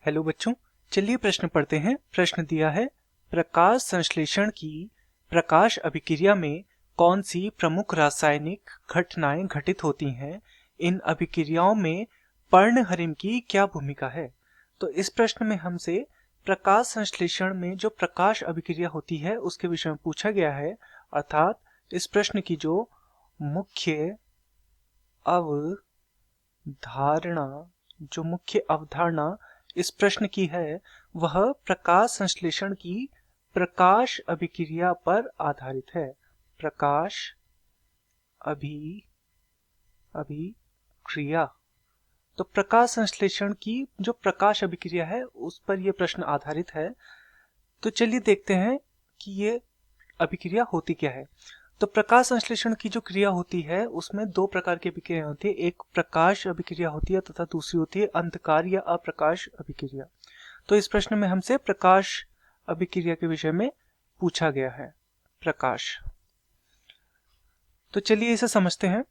Hello बच्चों, चलिए प्रश्न पढ़ते हैं। प्रश्न दिया है, प्रकाश संश्लेषण की प्रकाश अभिक्रिया में कौन सी प्रमुख रासायनिक घटनाएं घटित होती हैं? इन अभिक्रियाओं में पर्णहरिम की क्या भूमिका है? तो इस प्रश्न में हमसे प्रकाश संश्लेषण में जो प्रकाश अभिक्रिया होती है उसके विषय में पूछा गया है। अर्थात इस प्रश्न की जो मुख्य अवधारणा जो मुख्य अवधारणा इस प्रश्न की है वह प्रकाश संश्लेषण की प्रकाश अभिक्रिया पर आधारित है। प्रकाश अभिक्रिया। तो प्रकाश संश्लेषण की जो प्रकाश अभिक्रिया है उस पर यह प्रश्न आधारित है। तो चलिए देखते हैं कि ये अभिक्रिया होती क्या है। तो प्रकाश संश्लेषण की जो क्रिया होती है उसमें दो प्रकार की अभिक्रिया होती है। एक प्रकाश अभिक्रिया होती है तथा दूसरी होती है अंधकार या अप्रकाश अभिक्रिया। तो इस प्रश्न में हमसे प्रकाश अभिक्रिया के विषय में पूछा गया है। प्रकाश, तो चलिए इसे समझते हैं।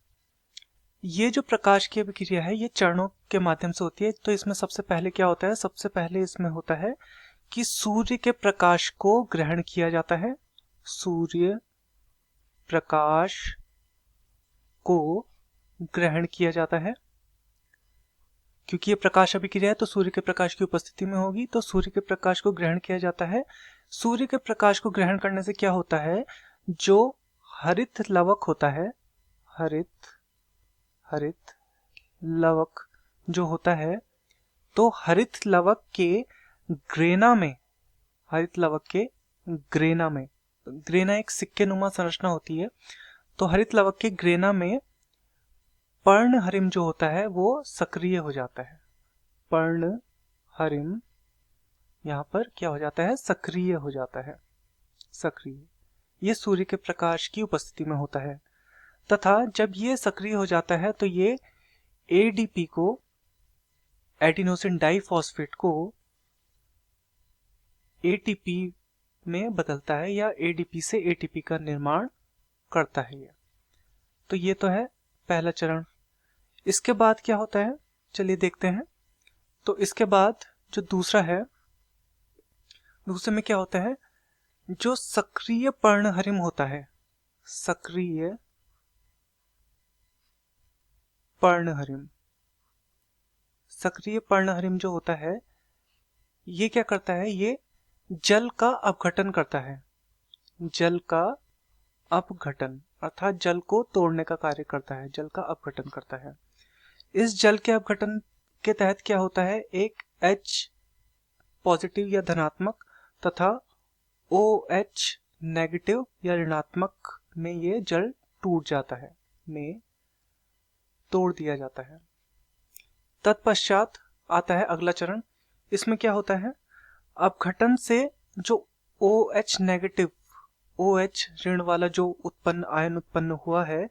ये जो प्रकाश की अभिक्रिया है ये चरणों के माध्यम से होती है। तो इसमें सबसे पहले क्या होता है? सबसे पहले इसमें होता है कि सूर्य के प्रकाश को ग्रहण किया जाता है। सूर्य प्रकाश को ग्रहण किया जाता है। क्योंकि ये प्रकाश अभिक्रिया है तो सूर्य के प्रकाश की उपस्थिति में होगी, तो सूर्य के प्रकाश को ग्रहण किया जाता है। सूर्य के प्रकाश को ग्रहण करने से क्या होता है? जो हरित लवक होता है, हरित लवक जो होता है, तो हरित लवक के ग्रेना में, ग्रेना एक सिक्के नुमा संरचना होती है। तो हरित लवक के ग्रेना में पर्णहरिम जो होता है वो सक्रिय हो जाता है। पर्णहरिम यहाँ पर क्या हो जाता है? सक्रिय हो जाता है। सक्रिय, ये सूर्य के प्रकाश की उपस्थिति में होता है। तथा जब ये सक्रिय हो जाता है तो ये एडीपी को, एडिनोसिन डाइफॉस्फेट को एटीपी में बदलता है या एडीपी से एटीपी का निर्माण करता है ये। तो ये तो है पहला चरण। इसके बाद क्या होता है चलिए देखते हैं। तो इसके बाद जो दूसरा है, दूसरे में क्या होता है? जो सक्रिय पर्णहरिम होता है, सक्रिय पर्णहरिम, सक्रिय पर्णहरिम जो होता है ये क्या करता है? ये जल का अपघटन करता है। जल का अपघटन अर्थात जल को तोड़ने का कार्य करता है, जल का अपघटन करता है। इस जल के अपघटन के तहत क्या होता है? एक H पॉजिटिव या धनात्मक तथा OH नेगेटिव या ऋणात्मक में ये जल टूट जाता है, में तोड़ दिया जाता है। तत्पश्चात आता है अगला चरण। इसमें क्या होता है? अपघटन से जो OH नेगेटिव, OH ऋण वाला जो आयन उत्पन्न हुआ है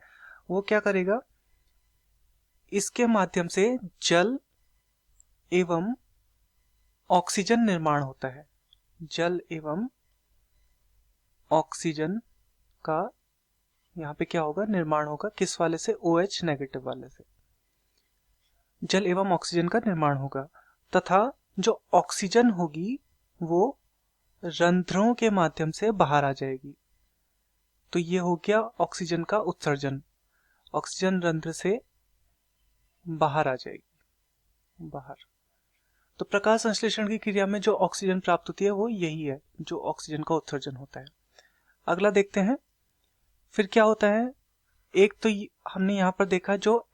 वो क्या करेगा? इसके माध्यम से जल एवं ऑक्सीजन निर्माण होता है। जल एवं ऑक्सीजन का यहाँ पे क्या होगा? निर्माण होगा। किस वाले से? OH नेगेटिव वाले से जल एवं ऑक्सीजन का निर्माण होगा। तथा जो ऑक्सीजन होगी वो रंध्रों के माध्यम से बाहर आ जाएगी। तो ये हो गया ऑक्सीजन का उत्सर्जन। ऑक्सीजन रंध्र से बाहर आ जाएगी, बाहर। तो प्रकाश संश्लेषण की क्रिया में जो ऑक्सीजन प्राप्त होती है वो यही है, जो ऑक्सीजन का उत्सर्जन होता है। अगला देखते हैं। फिर क्या होता है? एक तो हमने यहाँ पर देखा जो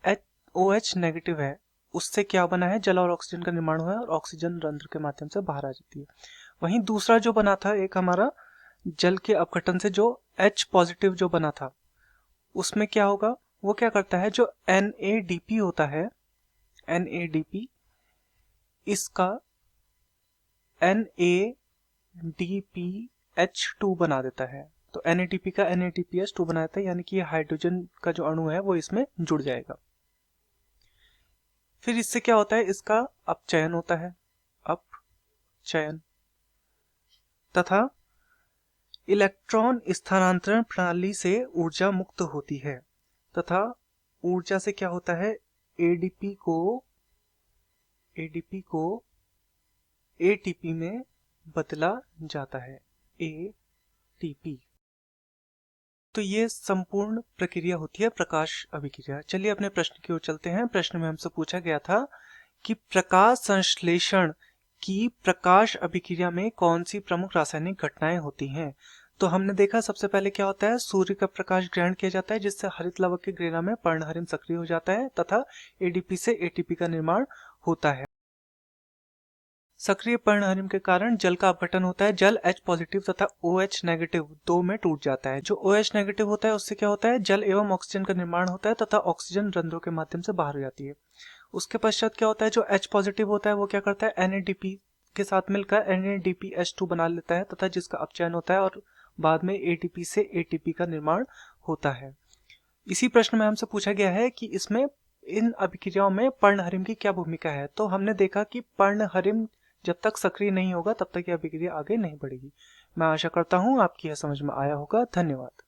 OH नेगेटिव है उससे क्या बना है? जल और ऑक्सीजन का निर्माण हुआ है और ऑक्सीजन रंध्र के माध्यम से बाहर आ जाती है। वहीं दूसरा जो बना था एक हमारा जल के अपघटन से जो H पॉजिटिव जो बना था उसमें क्या होगा? वो क्या करता है? जो NADP होता है, NADP, इसका NADPH2 बना देता है। तो NADP का NADPH2 बना देता है, यानी कि हाइड्रोजन का जो अणु है वो इसमें जुड़ जाएगा। फिर इससे क्या होता है? इसका अपचयन होता है, अपचयन। तथा इलेक्ट्रॉन स्थानांतरण प्रणाली से ऊर्जा मुक्त होती है। तथा ऊर्जा से क्या होता है? एडीपी को एटीपी में बदला जाता है, एटीपी। तो ये संपूर्ण प्रक्रिया होती है प्रकाश अभिक्रिया। चलिए अपने प्रश्न की ओर चलते हैं। प्रश्न में हमसे पूछा गया था कि प्रकाश संश्लेषण की प्रकाश अभिक्रिया में कौन सी प्रमुख रासायनिक घटनाएं होती हैं। तो हमने देखा सबसे पहले क्या होता है, सूर्य का प्रकाश ग्रहण किया जाता है जिससे हरित लवक के घेरा में पर्णहरिम सक्रिय हो जाता है तथा एडीपी से एटीपी का निर्माण होता है। सक्रिय पर्णहरिम के कारण जल का अपघटन होता है। जल H पॉजिटिव तथा OH नेगेटिव दो में टूट जाता है। जो OH नेगेटिव होता है उससे क्या होता है, जल एवं ऑक्सीजन का निर्माण होता है तथा ऑक्सीजन रंध्रों के माध्यम से बाहर हो जाती है। उसके पश्चात क्या होता है, जो H पॉजिटिव होता है वो क्या करता है, NADP के साथ मिलकर NADPH2 बना लेता है तथा जिसका अपचयन होता है और बाद में ATP से ATP का निर्माण होता है। इसी प्रश्न में हमसे पूछा गया है कि इसमें इन अभिक्रियाओं में पर्णहरिम की क्या भूमिका है। तो हमने देखा कि पर्णहरिम जब तक सक्रिय नहीं होगा तब तक यह अभिक्रिया आगे नहीं बढ़ेगी। मैं आशा करता हूं आपकी यह समझ में आया होगा। धन्यवाद।